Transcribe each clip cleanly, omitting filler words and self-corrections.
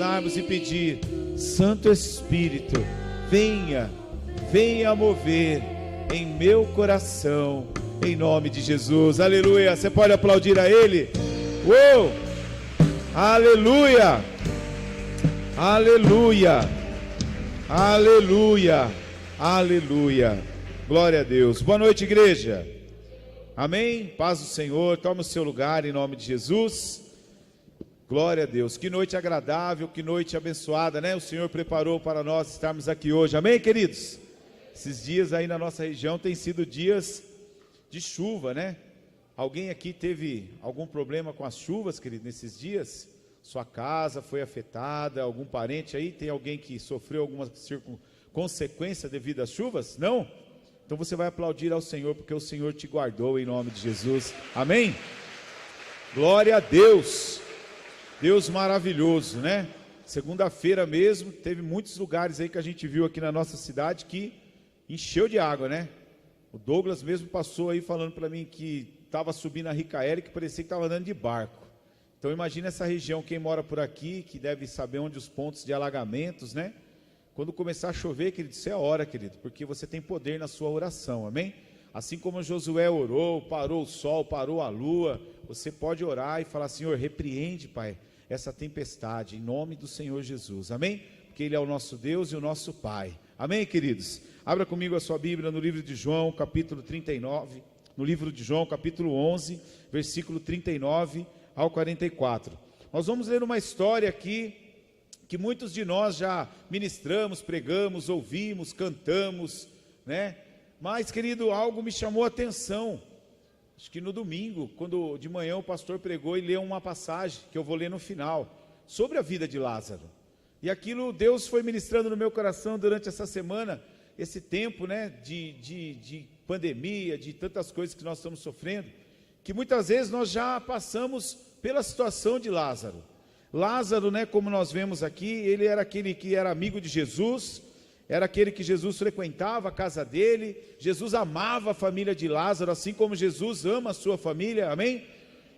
E pedir: Santo Espírito, venha mover em meu coração, em nome de Jesus. Aleluia. Você pode aplaudir a Ele? Uou! Aleluia! Aleluia! Aleluia! Aleluia! Glória a Deus. Boa noite, igreja. Amém? Paz do Senhor. Toma o seu lugar em nome de Jesus. Glória a Deus. Que noite agradável, que noite abençoada, né? O Senhor preparou para nós estarmos aqui hoje. Amém, queridos? Esses dias aí na nossa região têm sido dias de chuva, né? Alguém aqui teve algum problema com as chuvas, querido, nesses dias? Sua casa foi afetada? Algum parente aí? Tem alguém que sofreu alguma consequência devido às chuvas? Não? Então você vai aplaudir ao Senhor, porque o Senhor te guardou em nome de Jesus. Amém? Glória a Deus. Deus maravilhoso, né? Segunda-feira mesmo, teve muitos lugares aí que a gente viu aqui na nossa cidade que encheu de água, né? O Douglas mesmo passou aí falando para mim que estava subindo a Ricaeli, que parecia que estava andando de barco. Então imagina essa região, quem mora por aqui, que deve saber onde os pontos de alagamentos, né? Quando começar a chover, querido, isso é a hora, querido, porque você tem poder na sua oração, amém? Assim como Josué orou, parou o sol, parou a lua, você pode orar e falar: Senhor, repreende, Pai, essa tempestade, em nome do Senhor Jesus, amém? Porque Ele é o nosso Deus e o nosso Pai, amém, queridos? Abra comigo a sua Bíblia no livro de João, capítulo 39, no livro de João, capítulo 11, versículo 39 ao 44. Nós vamos ler uma história aqui, que muitos de nós já ministramos, pregamos, ouvimos, cantamos, né? Mas, querido, algo me chamou a atenção. Acho que no domingo, quando de manhã o pastor pregou e leu uma passagem, que eu vou ler no final, sobre a vida de Lázaro. E aquilo Deus foi ministrando no meu coração durante essa semana, esse tempo, né, de pandemia, de tantas coisas que nós estamos sofrendo, que muitas vezes nós já passamos pela situação de Lázaro. Lázaro, né, como nós vemos aqui, ele era aquele que era amigo de Jesus, era aquele que Jesus frequentava a casa dele. Jesus amava a família de Lázaro, assim como Jesus ama a sua família, amém?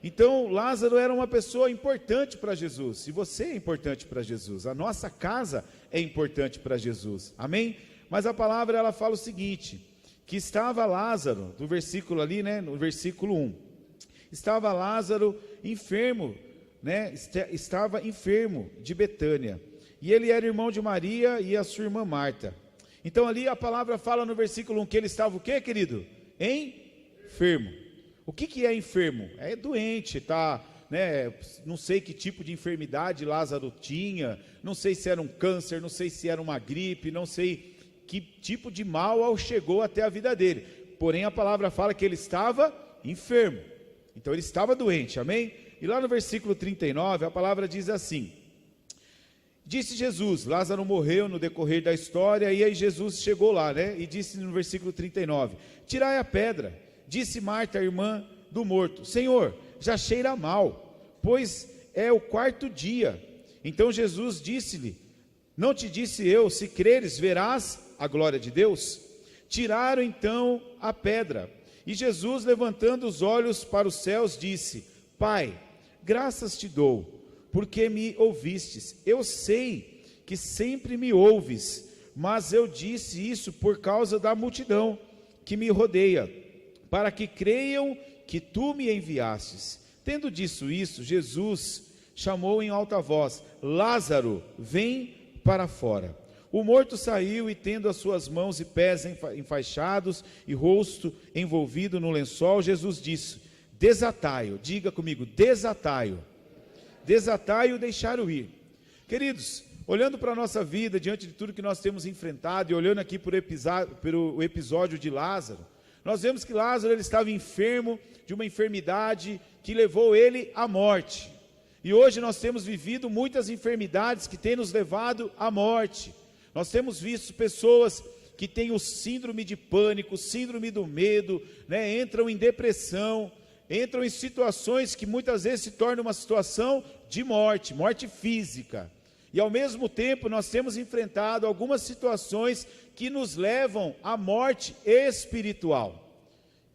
Então Lázaro era uma pessoa importante para Jesus, e você é importante para Jesus, a nossa casa é importante para Jesus, amém? Mas a palavra ela fala o seguinte, que estava Lázaro, do versículo ali, né, no versículo 1, estava Lázaro enfermo, né, estava enfermo de Betânia, e ele era irmão de Maria e a sua irmã Marta. Então ali a palavra fala no versículo 1 que ele estava o quê, querido? Enfermo. O que é enfermo? É doente, tá, né? Não sei que tipo de enfermidade Lázaro tinha, não sei se era um câncer, não sei se era uma gripe, não sei que tipo de mal chegou até a vida dele. Porém a palavra fala que ele estava enfermo. Então ele estava doente, amém? E lá no versículo 39 a palavra diz assim: disse Jesus, Lázaro morreu no decorrer da história, e aí Jesus chegou lá, né? E disse no versículo 39, tirai a pedra. Disse Marta, a irmã do morto, Senhor, já cheira mal, pois é o quarto dia. Então Jesus disse-lhe, não te disse eu, se creres verás a glória de Deus? Tiraram então a pedra, e Jesus, levantando os olhos para os céus, disse, Pai, graças te dou, porque me ouvistes. Eu sei que sempre me ouves, mas eu disse isso por causa da multidão que me rodeia, para que creiam que tu me enviastes. Tendo dito isso, Jesus chamou em alta voz, Lázaro, vem para fora. O morto saiu e, tendo as suas mãos e pés enfaixados e rosto envolvido no lençol, Jesus disse, desatai-o. Diga comigo, desatai-o. Desatai-o e deixar-o ir. Queridos, olhando para a nossa vida, diante de tudo que nós temos enfrentado, e olhando aqui por o episódio de Lázaro, nós vemos que Lázaro ele estava enfermo de uma enfermidade que levou ele à morte. E hoje nós temos vivido muitas enfermidades que têm nos levado à morte. Nós temos visto pessoas que têm o síndrome de pânico, síndrome do medo, né? Entram em depressão, entram em situações que muitas vezes se tornam uma situação de morte, morte física. E ao mesmo tempo nós temos enfrentado algumas situações que nos levam à morte espiritual,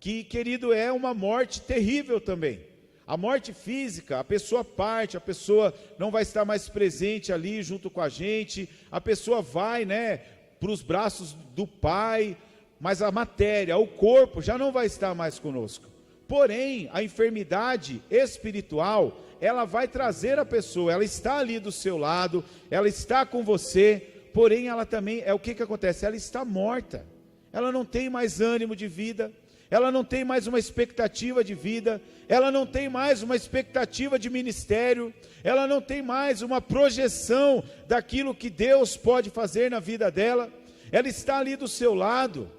que, querido, é uma morte terrível também. A morte física, a pessoa parte, a pessoa não vai estar mais presente ali junto com a gente, a pessoa vai, né, para os braços do Pai, mas a matéria, o corpo já não vai estar mais conosco. Porém, a enfermidade espiritual, ela vai trazer a pessoa, ela está ali do seu lado, ela está com você, porém ela também, o que acontece? Ela está morta, ela não tem mais ânimo de vida, ela não tem mais uma expectativa de vida, ela não tem mais uma expectativa de ministério, ela não tem mais uma projeção daquilo que Deus pode fazer na vida dela, ela está ali do seu lado,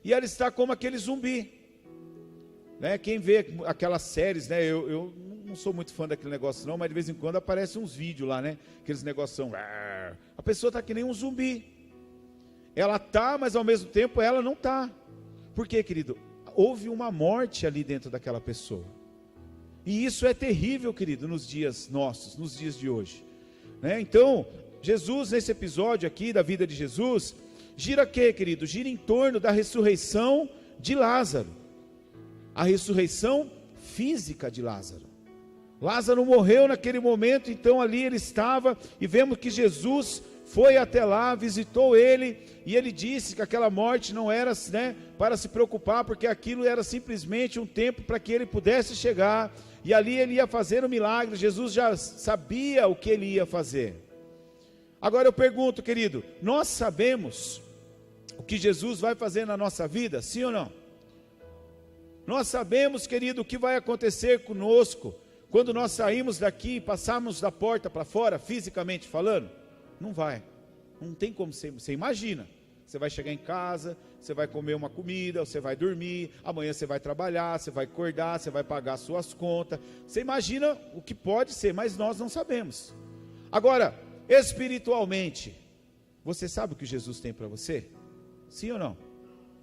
e ela está como aquele zumbi, né? Quem vê aquelas séries, né? Eu não sou muito fã daquele negócio não, mas de vez em quando aparecem uns vídeos lá, né? Aqueles negócios, a pessoa está que nem um zumbi, ela está, mas ao mesmo tempo ela não está. Por quê, querido? Houve uma morte ali dentro daquela pessoa. E isso é terrível, querido, nos dias nossos, nos dias de hoje, né? Então, Jesus, nesse episódio aqui da vida de Jesus, gira o quê, querido? Gira em torno da ressurreição de Lázaro. A ressurreição física de Lázaro. Lázaro morreu naquele momento, então ali ele estava, e vemos que Jesus foi até lá, visitou ele, e ele disse que aquela morte não era, né, para se preocupar, porque aquilo era simplesmente um tempo para que ele pudesse chegar, e ali ele ia fazer um milagre. Jesus já sabia o que ele ia fazer. Agora eu pergunto, querido, nós sabemos o que Jesus vai fazer na nossa vida, sim ou não? Nós sabemos, querido, o que vai acontecer conosco, quando nós saímos daqui e passarmos da porta para fora, fisicamente falando? Não vai, não tem como você imagina, você vai chegar em casa, você vai comer uma comida, você vai dormir, amanhã você vai trabalhar, você vai acordar, você vai pagar suas contas, você imagina o que pode ser, mas nós não sabemos. Agora, espiritualmente, você sabe o que Jesus tem para você? Sim ou não?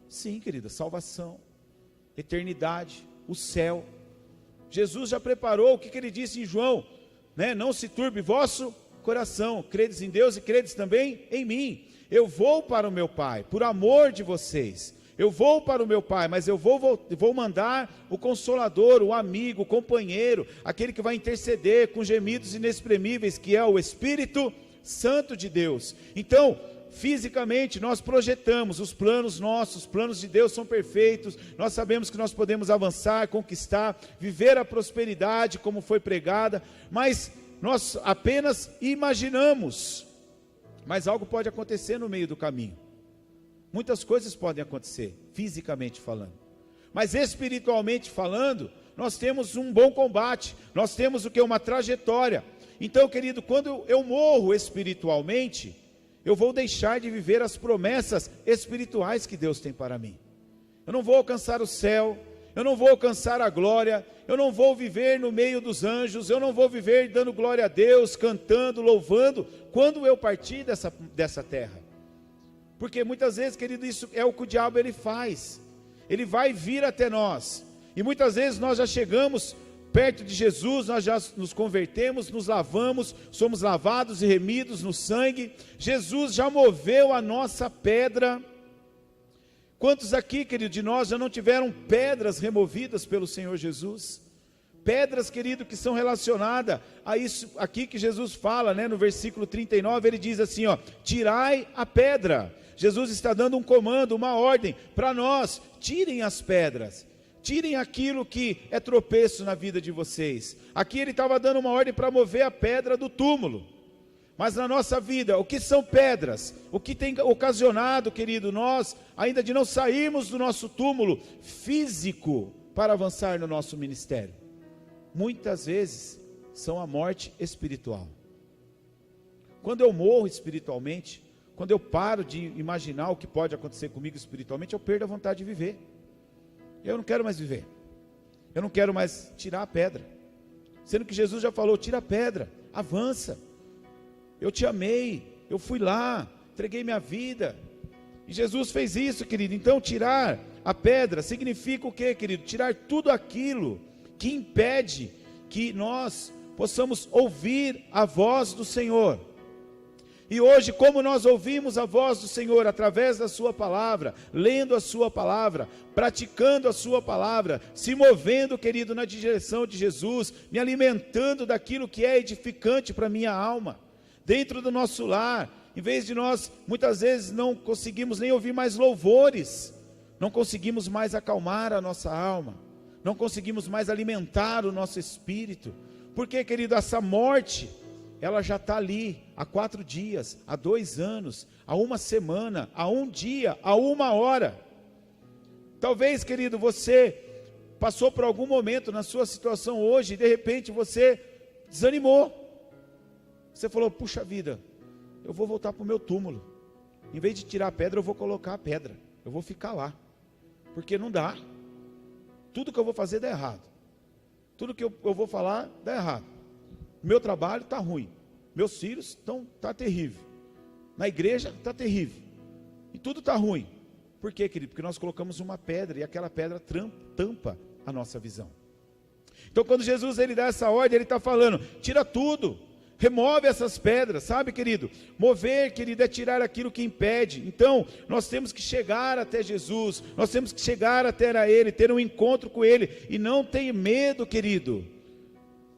Sim, querida, salvação, eternidade, o céu. Jesus já preparou, o que ele disse em João, né? Não se turbe vosso coração, credes em Deus e credes também em mim. Eu vou para o meu Pai, por amor de vocês, eu vou para o meu Pai, mas eu vou mandar o Consolador, o amigo, o companheiro, aquele que vai interceder com gemidos inexprimíveis, que é o Espírito Santo de Deus. Então, fisicamente nós projetamos os planos nossos, os planos de Deus são perfeitos, nós sabemos que nós podemos avançar, conquistar, viver a prosperidade como foi pregada, mas nós apenas imaginamos, mas algo pode acontecer no meio do caminho. Muitas coisas podem acontecer, fisicamente falando, mas espiritualmente falando, nós temos um bom combate, nós temos o que? Uma trajetória. Então, querido, quando eu morro espiritualmente, eu vou deixar de viver as promessas espirituais que Deus tem para mim. Eu não vou alcançar o céu, eu não vou alcançar a glória, eu não vou viver no meio dos anjos, eu não vou viver dando glória a Deus, cantando, louvando, quando eu partir dessa terra. Porque muitas vezes, querido, isso é o que o diabo ele faz. Ele vai vir até nós, e muitas vezes nós já chegamos perto de Jesus, nós já nos convertemos, nos lavamos, somos lavados e remidos no sangue. Jesus já moveu a nossa pedra. Quantos aqui, querido, de nós já não tiveram pedras removidas pelo Senhor Jesus? Pedras, querido, que são relacionadas a isso aqui que Jesus fala, né? No versículo 39, ele diz assim, ó: tirai a pedra. Jesus está dando um comando, uma ordem para nós: tirem as pedras. Tirem aquilo que é tropeço na vida de vocês. Aqui ele estava dando uma ordem para mover a pedra do túmulo. Mas na nossa vida, o que são pedras? O que tem ocasionado, querido, nós ainda de não sairmos do nosso túmulo físico para avançar no nosso ministério? Muitas vezes são a morte espiritual. Quando eu morro espiritualmente, quando eu paro de imaginar o que pode acontecer comigo espiritualmente, eu perdo a vontade de viver. Eu não quero mais viver, eu não quero mais tirar a pedra, sendo que Jesus já falou: tira a pedra, avança, eu te amei, eu fui lá, entreguei minha vida, e Jesus fez isso, querido. Então tirar a pedra significa o que, querido? Tirar tudo aquilo que impede que nós possamos ouvir a voz do Senhor. E hoje, como nós ouvimos a voz do Senhor através da sua palavra, lendo a sua palavra, praticando a sua palavra, se movendo, querido, na direção de Jesus, me alimentando daquilo que é edificante para a minha alma, dentro do nosso lar, em vez de nós, muitas vezes, não conseguimos nem ouvir mais louvores, não conseguimos mais acalmar a nossa alma, não conseguimos mais alimentar o nosso espírito, porque, querido, essa morte, ela já está ali, há 4 dias, há 2 anos, há 1 semana, há 1 dia, há 1 hora. Talvez, querido, você passou por algum momento na sua situação hoje, e de repente você desanimou, você falou, puxa vida, eu vou voltar para o meu túmulo, em vez de tirar a pedra, eu vou colocar a pedra, eu vou ficar lá, porque não dá, tudo que eu vou fazer dá errado, tudo que eu vou falar dá errado, meu trabalho está ruim, meus filhos está terrível, na igreja está terrível, e tudo está ruim. Por quê, querido? Porque nós colocamos uma pedra, e aquela pedra tampa a nossa visão. Então quando Jesus ele dá essa ordem, ele está falando, tira tudo, remove essas pedras, sabe, querido? Mover, querido, é tirar aquilo que impede. Então nós temos que chegar até Jesus, nós temos que chegar até Ele, ter um encontro com Ele, e não ter medo, querido,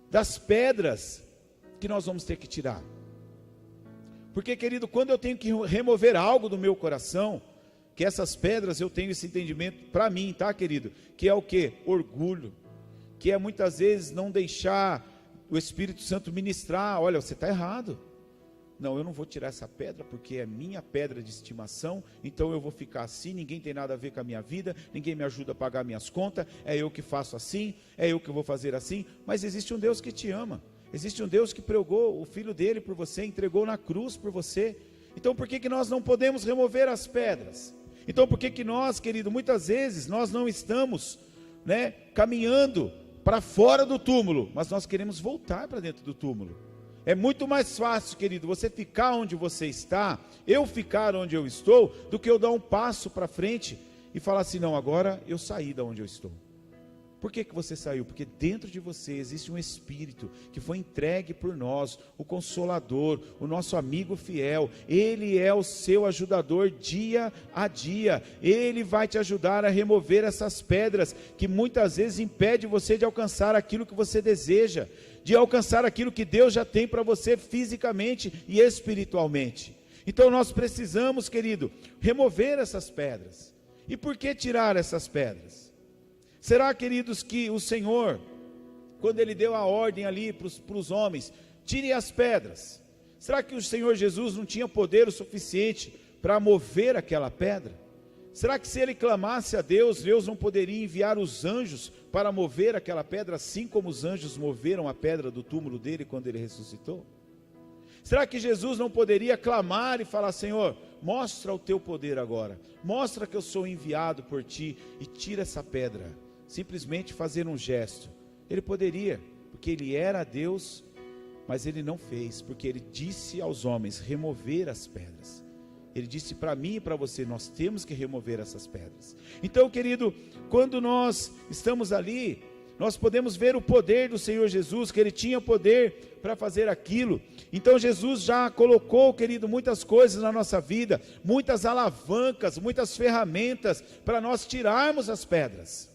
das pedras que nós vamos ter que tirar. Porque, querido, quando eu tenho que remover algo do meu coração, que essas pedras, eu tenho esse entendimento para mim, tá, querido? Que é o que? Orgulho, que é muitas vezes não deixar o Espírito Santo ministrar, olha, você está errado, não, eu não vou tirar essa pedra, porque é minha pedra de estimação, então eu vou ficar assim, ninguém tem nada a ver com a minha vida, ninguém me ajuda a pagar minhas contas, é eu que faço assim, é eu que vou fazer assim. Mas existe um Deus que te ama, existe um Deus que pregou o Filho dele por você, entregou na cruz por você. Então por que nós não podemos remover as pedras? Então por que nós, querido, muitas vezes nós não estamos, caminhando para fora do túmulo, mas nós queremos voltar para dentro do túmulo? É muito mais fácil, querido, você ficar onde você está, eu ficar onde eu estou, do que eu dar um passo para frente e falar assim, não, agora eu saí da onde eu estou. Por que você saiu? Porque dentro de você existe um Espírito que foi entregue por nós, o Consolador, o nosso amigo fiel. Ele é o seu ajudador dia a dia. Ele vai te ajudar a remover essas pedras que muitas vezes impedem você de alcançar aquilo que você deseja, de alcançar aquilo que Deus já tem para você fisicamente e espiritualmente. Então nós precisamos, querido, remover essas pedras. E por que tirar essas pedras? Será, queridos, que o Senhor, quando Ele deu a ordem ali para os homens, tirem as pedras, será que o Senhor Jesus não tinha poder o suficiente para mover aquela pedra? Será que se Ele clamasse a Deus, Deus não poderia enviar os anjos para mover aquela pedra, assim como os anjos moveram a pedra do túmulo dele quando Ele ressuscitou? Será que Jesus não poderia clamar e falar, Senhor, mostra o teu poder agora, mostra que eu sou enviado por ti e tira essa pedra? Simplesmente fazer um gesto. Ele poderia, porque Ele era Deus, mas Ele não fez, porque Ele disse aos homens, remover as pedras. Ele disse para mim e para você, nós temos que remover essas pedras. Então, querido, quando nós estamos ali, nós podemos ver o poder do Senhor Jesus, que Ele tinha poder para fazer aquilo. Então Jesus já colocou, querido, muitas coisas na nossa vida, muitas alavancas, muitas ferramentas, para nós tirarmos as pedras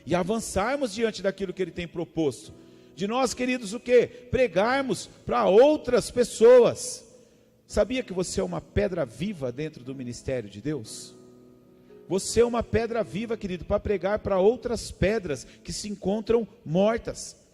e avançarmos diante daquilo que Ele tem proposto. De nós, queridos, o que? Pregarmos para outras pessoas. Sabia que você é uma pedra viva dentro do ministério de Deus? Você é uma pedra viva, querido, para pregar para outras pedras que se encontram mortas.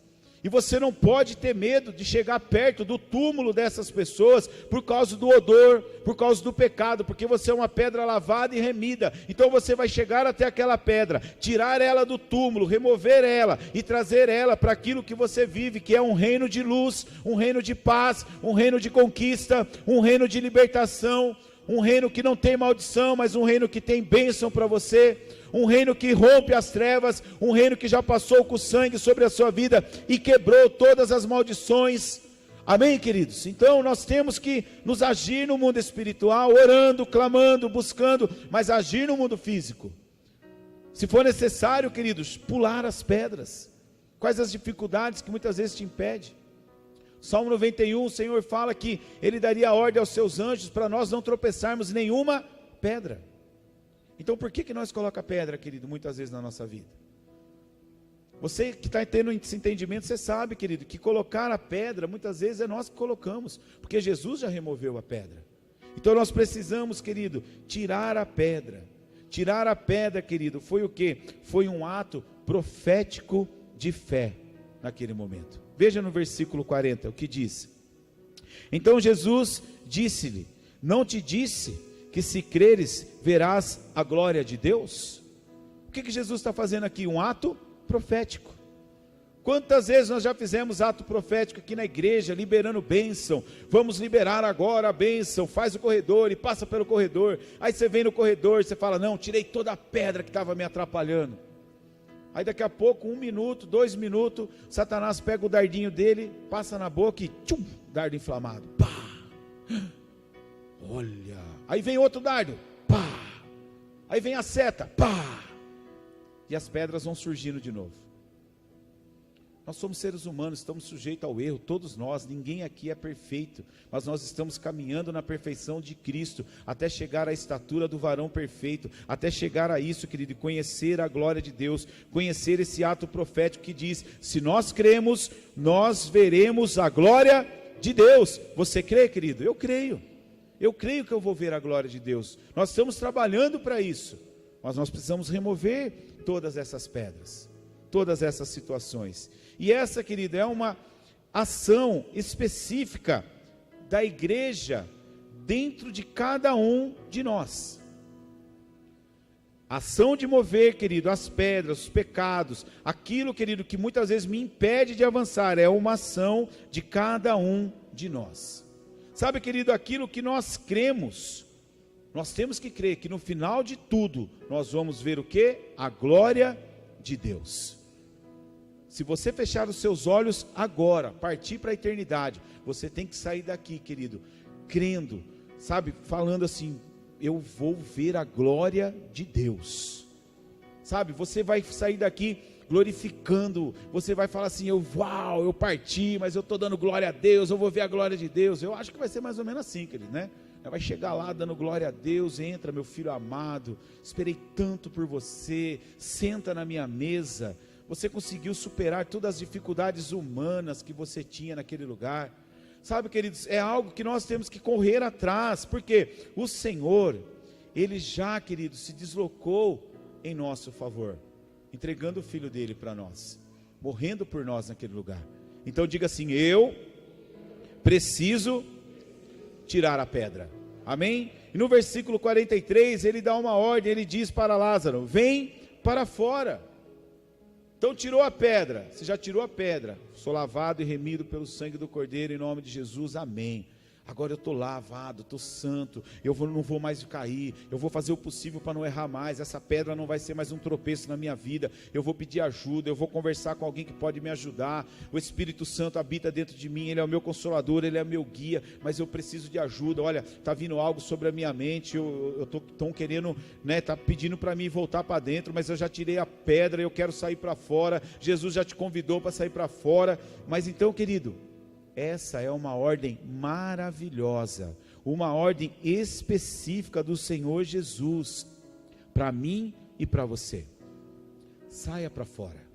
E você não pode ter medo de chegar perto do túmulo dessas pessoas por causa do odor, por causa do pecado, porque você é uma pedra lavada e remida. Então você vai chegar até aquela pedra, tirar ela do túmulo, remover ela e trazer ela para aquilo que você vive, que é um reino de luz, um reino de paz, um reino de conquista, um reino de libertação, um reino que não tem maldição, mas um reino que tem bênção para você, um reino que rompe as trevas, um reino que já passou com sangue sobre a sua vida e quebrou todas as maldições. Amém, queridos? Então nós temos que nos agir no mundo espiritual, orando, clamando, buscando, mas agir no mundo físico. Se for necessário, queridos, pular as pedras. Quais as dificuldades que muitas vezes te impedem? Salmo 91, o Senhor fala que Ele daria ordem aos seus anjos para nós não tropeçarmos em nenhuma pedra. Então por que nós colocamos pedra, querido, muitas vezes na nossa vida? Você que está tendo esse entendimento, você sabe, querido, que colocar a pedra, muitas vezes é nós que colocamos, porque Jesus já removeu a pedra. Então nós precisamos, querido, tirar a pedra. Tirar a pedra, querido, foi o quê? Foi um ato profético de fé naquele momento. Veja no versículo 40 o que diz. Então Jesus disse-lhe: não te disse que se creres verás a glória de Deus? O que Jesus está fazendo aqui? Um ato profético. Quantas vezes nós já fizemos ato profético aqui na igreja, liberando bênção? Vamos liberar agora a bênção. Faz o corredor e passa pelo corredor. Aí você vem no corredor, você fala: não, tirei toda a pedra que estava me atrapalhando. Aí daqui a pouco, 1 minuto, 2 minutos, Satanás pega o dardinho dele, passa na boca e tchum, dardo inflamado. Pá! Olha! Aí vem outro dardo. Pá! Aí vem a seta. Pá! E as pedras vão surgindo de novo. Nós somos seres humanos, estamos sujeitos ao erro, todos nós, ninguém aqui é perfeito, mas nós estamos caminhando na perfeição de Cristo, até chegar à estatura do varão perfeito, até chegar a isso, querido, e conhecer a glória de Deus, conhecer esse ato profético que diz: se nós cremos, nós veremos a glória de Deus. Você crê, querido? Eu creio que eu vou ver a glória de Deus. Nós estamos trabalhando para isso, mas nós precisamos remover todas essas pedras, todas essas situações. E essa, querida, é uma ação específica da igreja dentro de cada um de nós. Ação de mover, querido, as pedras, os pecados, aquilo, querido, que muitas vezes me impede de avançar, é uma ação de cada um de nós. Sabe, querido, aquilo que nós cremos, nós temos que crer que no final de tudo, nós vamos ver o quê? A glória de Deus. Se você fechar os seus olhos agora, partir para a eternidade, você tem que sair daqui, querido, crendo, sabe, falando assim: eu vou ver a glória de Deus. Sabe, você vai sair daqui glorificando, você vai falar assim: eu parti, mas eu estou dando glória a Deus, eu vou ver a glória de Deus. Eu acho que vai ser mais ou menos assim, querido, né? Vai chegar lá dando glória a Deus: entra, meu filho amado, esperei tanto por você, senta na minha mesa. Você conseguiu superar todas as dificuldades humanas que você tinha naquele lugar. Sabe, queridos, é algo que nós temos que correr atrás, porque o Senhor, Ele já, queridos, se deslocou em nosso favor, entregando o Filho dele para nós, morrendo por nós naquele lugar. Então diga assim: eu preciso tirar a pedra. Amém? E no versículo 43, ele dá uma ordem, ele diz para Lázaro: vem para fora. Então tirou a pedra, você já tirou a pedra, sou lavado e remido pelo sangue do Cordeiro, em nome de Jesus, amém. Agora eu estou lavado, estou santo, não vou mais cair, eu vou fazer o possível para não errar mais, essa pedra não vai ser mais um tropeço na minha vida, eu vou pedir ajuda, eu vou conversar com alguém que pode me ajudar, o Espírito Santo habita dentro de mim, Ele é o meu consolador, Ele é o meu guia, mas eu preciso de ajuda. Olha, está vindo algo sobre a minha mente, eu estou querendo, né, está pedindo para mim voltar para dentro, mas eu já tirei a pedra, eu quero sair para fora, Jesus já te convidou para sair para fora. Mas então, querido, essa é uma ordem maravilhosa, uma ordem específica do Senhor Jesus, para mim e para você. Saia para fora,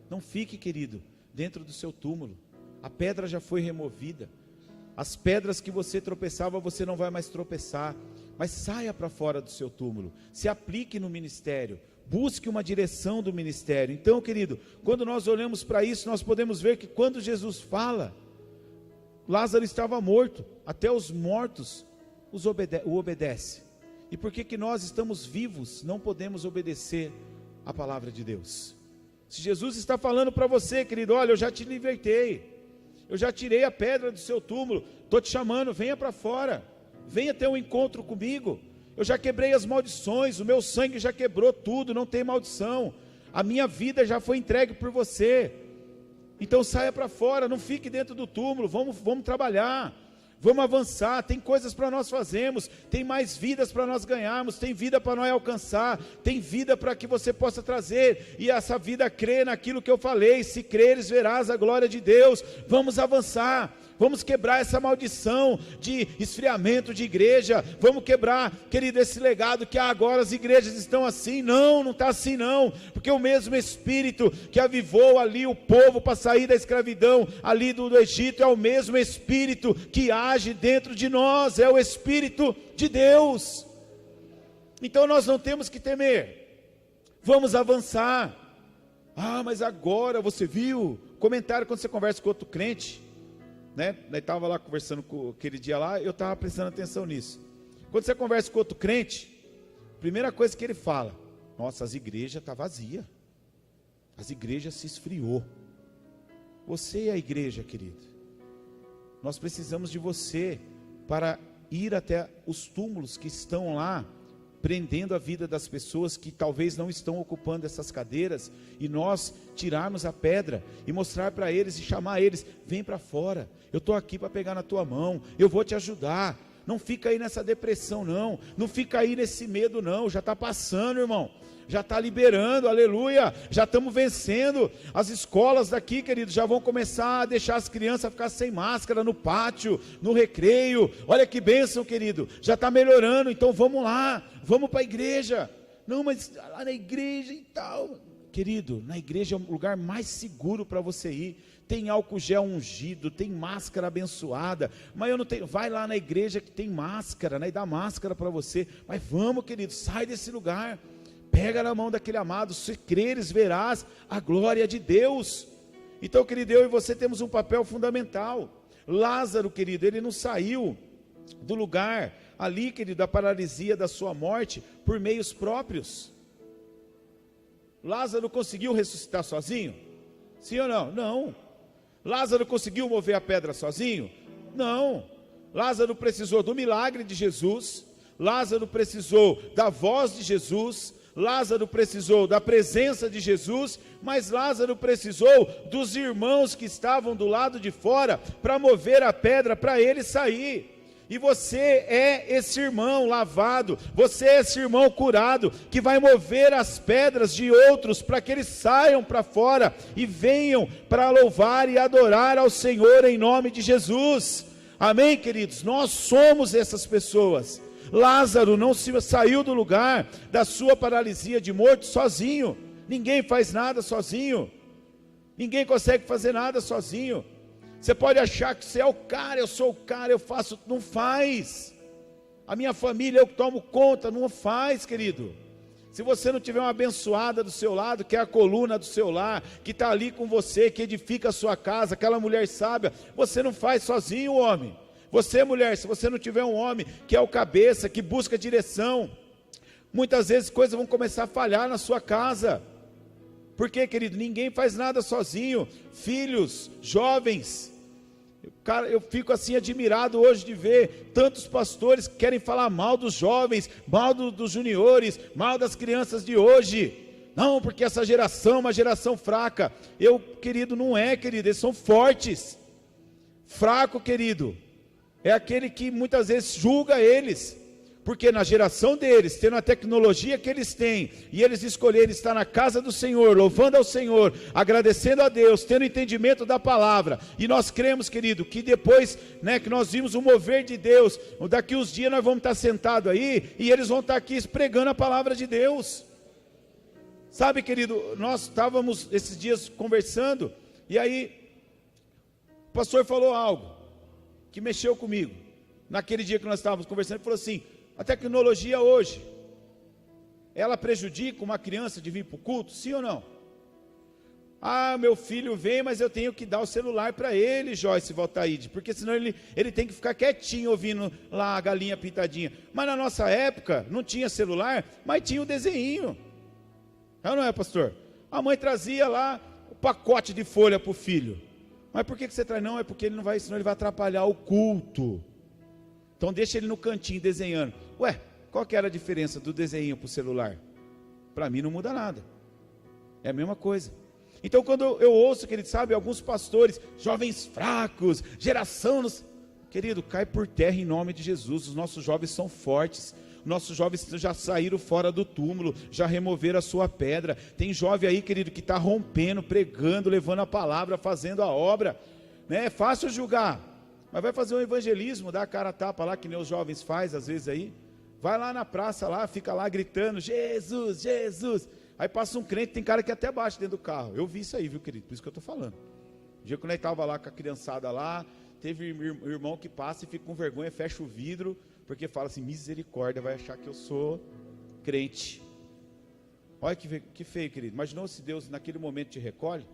não fique, querido, dentro do seu túmulo. A pedra já foi removida, as pedras que você tropeçava, você não vai mais tropeçar, mas saia para fora do seu túmulo, se aplique no ministério, busque uma direção do ministério. Então, querido, quando nós olhamos para isso, nós podemos ver que quando Jesus fala, Lázaro estava morto, até os mortos o obedecem. E por que nós estamos vivos, não podemos obedecer a palavra de Deus? Se Jesus está falando para você, querido: olha, eu já te libertei, eu já tirei a pedra do seu túmulo, estou te chamando, venha para fora, venha ter um encontro comigo, eu já quebrei as maldições, o meu sangue já quebrou tudo, não tem maldição, a minha vida já foi entregue por você. Então saia para fora, não fique dentro do túmulo, vamos trabalhar, Vamos avançar, tem coisas para nós fazermos, tem mais vidas para nós ganharmos, tem vida para nós alcançar, tem vida para que você possa trazer, e essa vida crê naquilo que eu falei, se creres verás a glória de Deus. Vamos avançar, vamos quebrar essa maldição de esfriamento de igreja, vamos quebrar, querido, esse legado que agora as igrejas estão assim. Não está assim não, porque o mesmo Espírito que avivou ali o povo para sair da escravidão ali do Egito, é o mesmo Espírito que age dentro de nós, é o Espírito de Deus. Então nós não temos que temer, vamos avançar. Mas agora você viu, comentário quando você conversa com outro crente, né? Eu estava lá conversando aquele dia lá, eu estava prestando atenção nisso. Quando você conversa com outro crente, primeira coisa que ele fala: nossa, as igrejas estão vazias, as igrejas se esfriou. Você é a igreja, querido. Nós precisamos de você para ir até os túmulos que estão lá, prendendo a vida das pessoas que talvez não estão ocupando essas cadeiras, e nós tirarmos a pedra e mostrar para eles e chamar eles: vem para fora, eu estou aqui para pegar na tua mão, eu vou te ajudar. Não fica aí nessa depressão não fica aí nesse medo não, já está passando, irmão, já está liberando, aleluia, já estamos vencendo. As escolas daqui, querido, já vão começar a deixar as crianças ficar sem máscara no pátio, no recreio. Olha que bênção, querido, já está melhorando. Então vamos lá, vamos para a igreja. Não, mas lá na igreja e tal, querido, na igreja é o lugar mais seguro para você ir. Tem álcool gel ungido, tem máscara abençoada, mas eu não tenho. Vai lá na igreja que tem máscara, né? E dá máscara para você. Mas vamos, querido, sai desse lugar, pega na mão daquele amado, se creres verás a glória de Deus. Então, querido, eu e você temos um papel fundamental. Lázaro, querido, ele não saiu do lugar ali, querido, da paralisia da sua morte por meios próprios. Lázaro conseguiu ressuscitar sozinho? Sim ou não? Não. Lázaro conseguiu mover a pedra sozinho? Não. Lázaro precisou do milagre de Jesus, Lázaro precisou da voz de Jesus, Lázaro precisou da presença de Jesus, mas Lázaro precisou dos irmãos que estavam do lado de fora para mover a pedra para ele sair. E você é esse irmão lavado, você é esse irmão curado, que vai mover as pedras de outros para que eles saiam para fora e venham para louvar e adorar ao Senhor em nome de Jesus. Amém, queridos? Nós somos essas pessoas. Lázaro não saiu do lugar da sua paralisia de morte sozinho. Ninguém faz nada sozinho, ninguém consegue fazer nada sozinho. Você pode achar que você é o cara, eu sou o cara, eu faço. Não faz. A minha família eu tomo conta. Não faz, querido. Se você não tiver uma abençoada do seu lado, que é a coluna do seu lar, que está ali com você, que edifica a sua casa, aquela mulher sábia, você não faz sozinho, homem. Você, mulher, se você não tiver um homem que é o cabeça, que busca direção, muitas vezes coisas vão começar a falhar na sua casa. Por quê, querido? Ninguém faz nada sozinho. Filhos, jovens, cara, eu fico assim admirado hoje de ver tantos pastores que querem falar mal dos jovens, mal dos juniores, mal das crianças de hoje. Não, porque essa geração é uma geração fraca. Querido, não é, querido, eles são fortes. Fraco, querido, é aquele que muitas vezes julga eles. Porque na geração deles, tendo a tecnologia que eles têm, e eles escolherem estar na casa do Senhor, louvando ao Senhor, agradecendo a Deus, tendo entendimento da palavra, e nós cremos, querido, que depois, né, que nós vimos o mover de Deus, daqui uns dias nós vamos estar sentados aí, e eles vão estar aqui pregando a palavra de Deus. Sabe, querido, nós estávamos esses dias conversando, e aí, o pastor falou algo, que mexeu comigo, naquele dia que nós estávamos conversando, ele falou assim: a tecnologia hoje, ela prejudica uma criança de vir para o culto, sim ou não? Meu filho vem, mas eu tenho que dar o celular para ele, Joyce Valtaíde, porque senão ele tem que ficar quietinho ouvindo lá a galinha pintadinha. Mas na nossa época, não tinha celular, mas tinha o desenho. Não é, pastor? A mãe trazia lá o pacote de folha para o filho. Mas por que você traz? Não, é porque ele não vai, senão ele vai atrapalhar o culto. Então deixa ele no cantinho desenhando. Ué, qual que era a diferença do desenho para o celular? Para mim não muda nada. É a mesma coisa. Então quando eu ouço, querido, sabe, alguns pastores, jovens fracos, geração, Querido, cai por terra em nome de Jesus. Os nossos jovens são fortes. Nossos jovens já saíram fora do túmulo, já removeram a sua pedra. Tem jovem aí, querido, que está rompendo, pregando, levando a palavra, fazendo a obra, né? É fácil julgar, mas vai fazer um evangelismo, dá a cara a tapa lá, que nem os jovens fazem às vezes aí. Vai lá na praça, lá, fica lá gritando, Jesus, Jesus. Aí passa um crente, tem cara que até bate dentro do carro. Eu vi isso aí, viu, querido? Por isso que eu estou falando. Um dia quando ele estava lá com a criançada lá, teve irmão que passa e fica com vergonha, fecha o vidro, porque fala assim, misericórdia, vai achar que eu sou crente. Olha que feio, querido. Imaginou se Deus naquele momento te recolhe?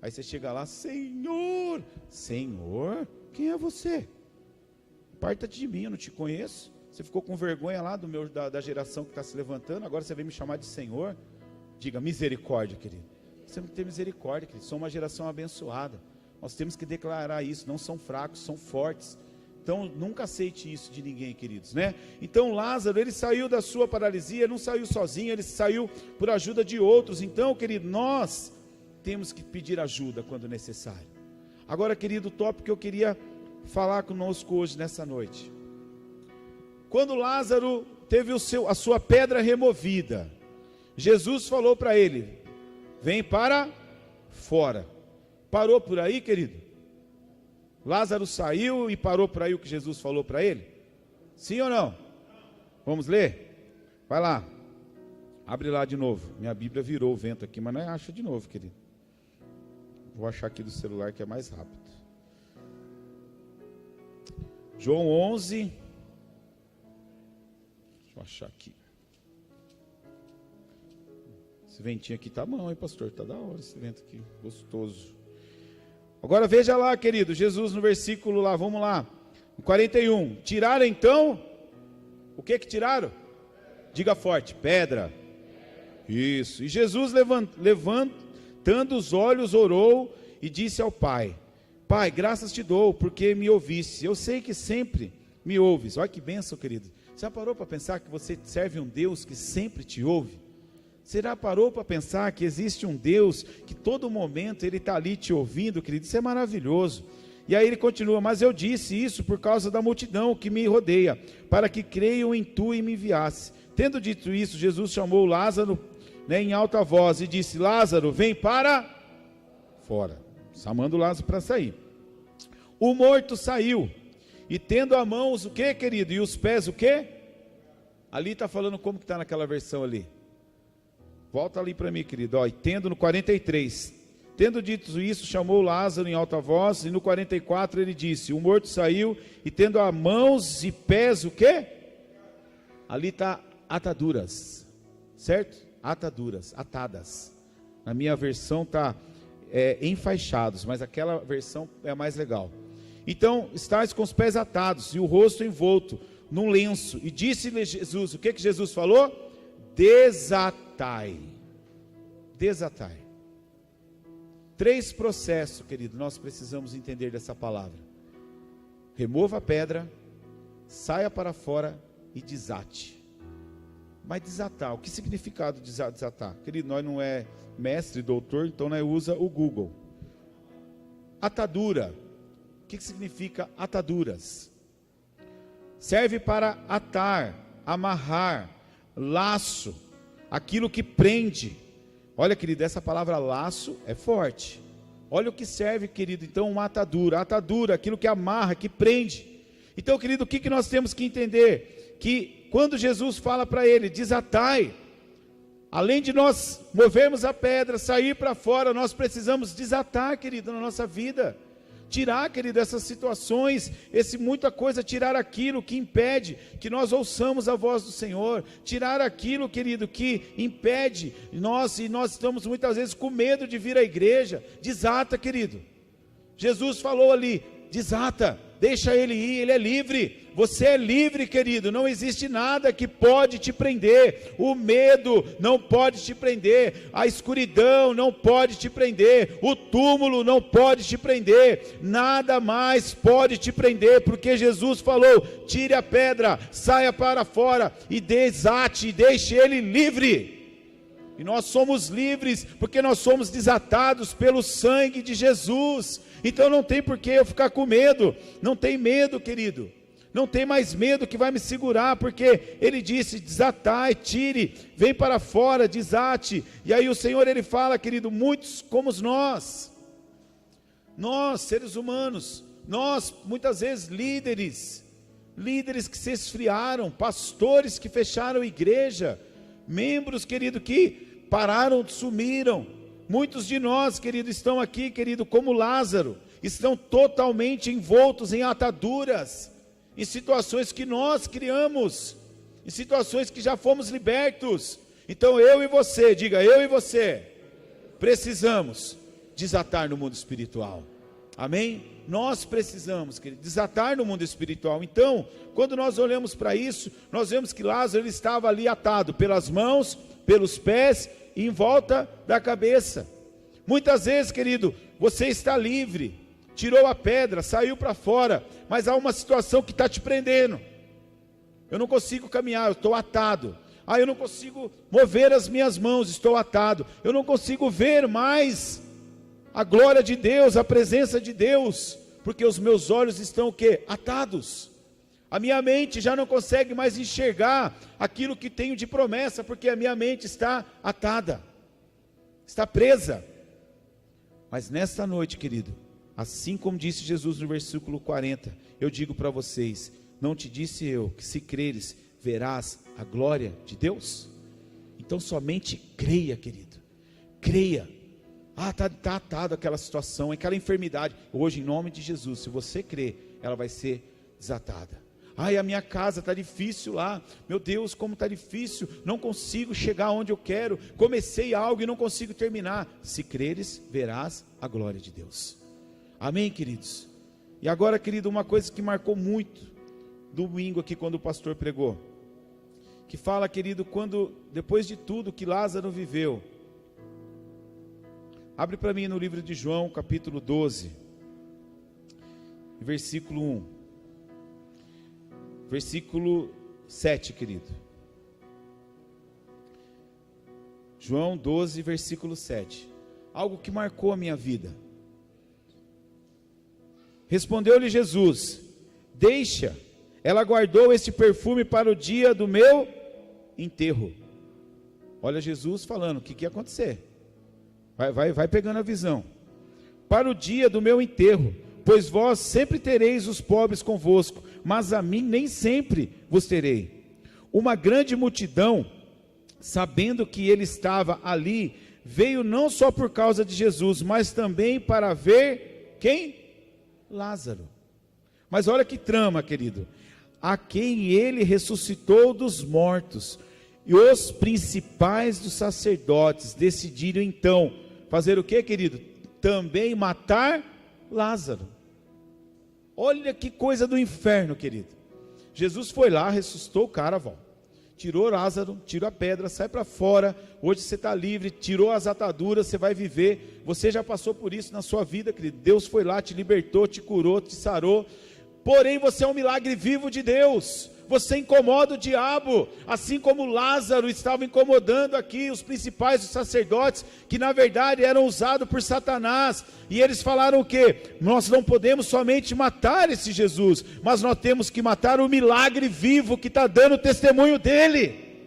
Aí você chega lá, Senhor, Senhor, quem é você? Parta-te de mim, eu não te conheço. Você ficou com vergonha lá da geração que está se levantando, agora você vem me chamar de Senhor? Diga, misericórdia, querido. Você tem que ter misericórdia, querido. Somos uma geração abençoada. Nós temos que declarar isso, não são fracos, são fortes. Então, nunca aceite isso de ninguém, queridos, né? Então, Lázaro, ele saiu da sua paralisia, não saiu sozinho, ele saiu por ajuda de outros. Então, querido, nós temos que pedir ajuda quando necessário. Agora, querido, o tópico que eu queria falar conosco hoje, nessa noite. Quando Lázaro teve a sua pedra removida, Jesus falou para ele, vem para fora. Parou por aí, querido? Lázaro saiu e parou por aí o que Jesus falou para ele? Sim ou não? Vamos ler? Vai lá. Abre lá de novo. Minha Bíblia virou o vento aqui, mas não acha de novo, querido. Vou achar aqui do celular que é mais rápido. João 11. Deixa eu achar aqui. Esse ventinho aqui tá bom, hein, pastor? Tá da hora esse vento aqui, gostoso. Agora veja lá, querido, Jesus no versículo lá, vamos lá, no 41, tiraram então, o que tiraram? Diga forte, pedra, isso, e Jesus levantando os olhos, orou e disse ao Pai, Pai, graças te dou, porque me ouviste, eu sei que sempre me ouves, olha que bênção, querido, você já parou para pensar que você serve um Deus que sempre te ouve? Você já parou para pensar que existe um Deus que todo momento Ele está ali te ouvindo, querido? Isso é maravilhoso. E aí ele continua, mas eu disse isso por causa da multidão que me rodeia, para que creiam em tu e me enviasse. Tendo dito isso, Jesus chamou Lázaro, né, em alta voz e disse, Lázaro, vem para fora. Chamando Lázaro para sair. O morto saiu, e tendo as mãos, o que, querido? E os pés, o que? Ali está falando como que está naquela versão ali. Volta ali para mim, querido, ó, e tendo no 43, tendo dito isso, chamou Lázaro em alta voz, e no 44 ele disse, o morto saiu, e tendo as mãos e pés, o quê? Ali está ataduras, certo? Ataduras, atadas, na minha versão está enfaixados, mas aquela versão é a mais legal. Então, estás com os pés atados, e o rosto envolto, num lenço, e disse-lhe Jesus, o que Jesus falou? Desatai. Desatai. 3 processos, querido, nós precisamos entender dessa palavra. Remova a pedra, saia para fora e desate. Mas desatar, o que significa desatar? Querido, nós não é mestre, doutor, então nós usa o Google. Atadura. O que significa ataduras? Serve para atar, amarrar, laço, aquilo que prende. Olha, querido, essa palavra laço é forte. Olha o que serve, querido, então uma atadura, aquilo que amarra, que prende. Então, querido, o que nós temos que entender? Que quando Jesus fala para ele, desatai, além de nós movermos a pedra, sair para fora, nós precisamos desatar, querido, na nossa vida. Tirar, querido, essas situações, muita coisa, tirar aquilo que impede que nós ouçamos a voz do Senhor, tirar aquilo, querido, que impede e nós estamos muitas vezes com medo de vir à igreja. Desata, querido. Jesus falou ali, desata, deixa ele ir, ele é livre. Você é livre, querido, não existe nada que pode te prender. O medo não pode te prender, a escuridão não pode te prender, o túmulo não pode te prender, nada mais pode te prender, porque Jesus falou, tire a pedra, saia para fora e desate, deixe ele livre. E nós somos livres, porque nós somos desatados pelo sangue de Jesus. Então não tem por que eu ficar com medo. Não tem medo, querido. Não tem mais medo que vai me segurar, porque Ele disse, desatai, tire, vem para fora, desate. E aí o Senhor, Ele fala, querido, muitos como nós, seres humanos, nós, muitas vezes líderes que se esfriaram, pastores que fecharam igreja, membros, querido, que pararam, sumiram. Muitos de nós, querido, estão aqui, querido, como Lázaro, estão totalmente envoltos em ataduras, em situações que nós criamos, em situações que já fomos libertos. Então eu e você, diga, eu e você, precisamos desatar no mundo espiritual, amém? Nós precisamos, querido, desatar no mundo espiritual. Então, quando nós olhamos para isso, nós vemos que Lázaro ele estava ali atado pelas mãos, pelos pés e em volta da cabeça. Muitas vezes, querido, você está livre, tirou a pedra, saiu para fora, mas há uma situação que está te prendendo. Eu não consigo caminhar, eu estou atado. Eu não consigo mover as minhas mãos, estou atado. Eu não consigo ver mais a glória de Deus, a presença de Deus, porque os meus olhos estão o quê? Atados. A minha mente já não consegue mais enxergar aquilo que tenho de promessa, porque a minha mente está atada, está presa. Mas nesta noite, querido, assim como disse Jesus no versículo 40, eu digo para vocês, não te disse eu, que se creres, verás a glória de Deus? Então somente creia, querido, creia. Está atado aquela situação, aquela enfermidade. Hoje, em nome de Jesus, se você crer, ela vai ser desatada. A minha casa está difícil lá, meu Deus, como está difícil, não consigo chegar onde eu quero, comecei algo e não consigo terminar. Se creres, verás a glória de Deus. Amém, queridos? E agora, querido, uma coisa que marcou muito, domingo aqui, quando o pastor pregou, que fala, querido, quando, depois de tudo que Lázaro viveu, abre para mim no livro de João, capítulo 12, versículo 1, versículo 7, querido. João 12, versículo 7, algo que marcou a minha vida. Respondeu-lhe Jesus, deixa, ela guardou este perfume para o dia do meu enterro. Olha Jesus falando, o que ia acontecer? Vai pegando a visão. Para o dia do meu enterro, pois vós sempre tereis os pobres convosco, mas a mim nem sempre vos terei. Uma grande multidão, sabendo que ele estava ali, veio não só por causa de Jesus, mas também para ver quem? Lázaro. Mas olha que trama, querido. A quem ele ressuscitou dos mortos. E os principais dos sacerdotes decidiram então fazer o que, querido? Também matar Lázaro. Olha que coisa do inferno, querido. Jesus foi lá, ressuscitou o cara, tirou Lázaro, tirou a pedra, sai para fora. Hoje você está livre, tirou as ataduras, você vai viver. Você já passou por isso na sua vida, querido. Deus foi lá, te libertou, te curou, te sarou. Porém você é um milagre vivo de Deus. Você incomoda o diabo, assim como Lázaro estava incomodando aqui os principais dos sacerdotes, que na verdade eram usados por Satanás, e eles falaram o quê? Nós não podemos somente matar esse Jesus, mas nós temos que matar o milagre vivo que está dando testemunho dele,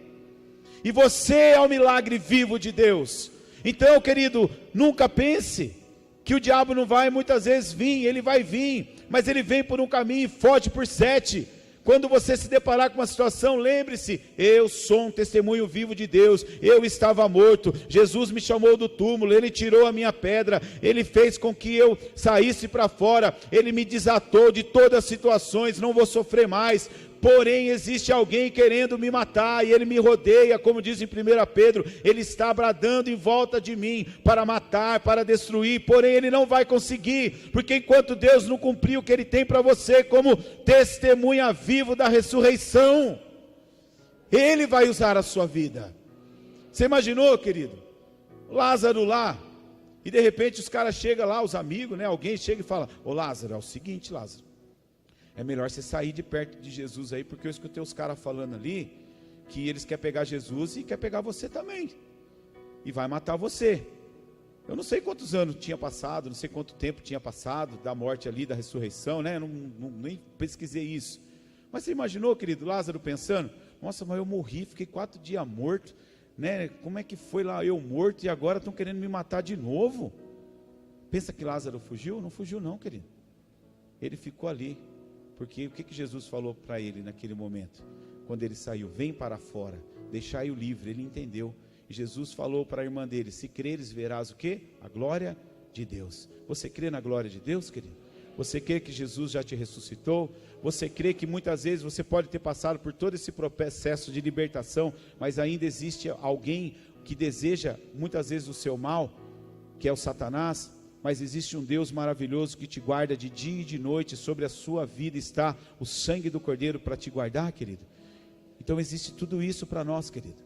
e você é o milagre vivo de Deus. Então, querido, nunca pense que o diabo não vai muitas vezes vir, ele vai vir, mas ele vem por um caminho e foge por 7. Quando você se deparar com uma situação, lembre-se, eu sou um testemunho vivo de Deus, eu estava morto, Jesus me chamou do túmulo, Ele tirou a minha pedra, Ele fez com que eu saísse para fora, Ele me desatou de todas as situações, não vou sofrer mais. Porém existe alguém querendo me matar, e ele me rodeia, como diz em 1 Pedro, ele está bradando em volta de mim, para matar, para destruir, porém ele não vai conseguir, porque enquanto Deus não cumprir o que ele tem para você, como testemunha vivo da ressurreição, ele vai usar a sua vida. Você imaginou, querido, Lázaro lá, e de repente os caras chegam lá, os amigos, né? Alguém chega e fala, ô Lázaro, é o seguinte, Lázaro, é melhor você sair de perto de Jesus aí, porque eu escutei os caras falando ali, que eles querem pegar Jesus e quer pegar você também. e vai matar você. Eu não sei quantos anos tinha passado, não sei quanto tempo tinha passado da morte ali, da ressurreição, né? Nem pesquisei isso. Mas você imaginou, querido, Lázaro pensando, nossa, mas eu morri, fiquei 4 dias morto, né? Como é que foi lá eu morto e agora estão querendo me matar de novo? Pensa que Lázaro fugiu? Não fugiu não, querido. Ele ficou ali, porque o que Jesus falou para ele naquele momento? Quando ele saiu, vem para fora, deixai-o livre, ele entendeu. E Jesus falou para a irmã dele, se creres verás o quê? A glória de Deus. Você crê na glória de Deus, querido? Você crê que Jesus já te ressuscitou? Você crê que muitas vezes você pode ter passado por todo esse processo de libertação, mas ainda existe alguém que deseja muitas vezes o seu mal, que é o Satanás? Mas existe um Deus maravilhoso que te guarda de dia e de noite, sobre a sua vida está o sangue do Cordeiro para te guardar, querido. Então existe tudo isso para nós, querido,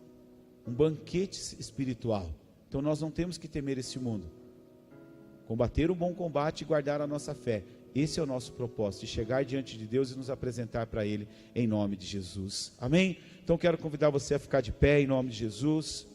um banquete espiritual. Então nós não temos que temer esse mundo, combater o bom combate e guardar a nossa fé. Esse é o nosso propósito, de chegar diante de Deus e nos apresentar para Ele, em nome de Jesus, amém? Então quero convidar você a ficar de pé, em nome de Jesus.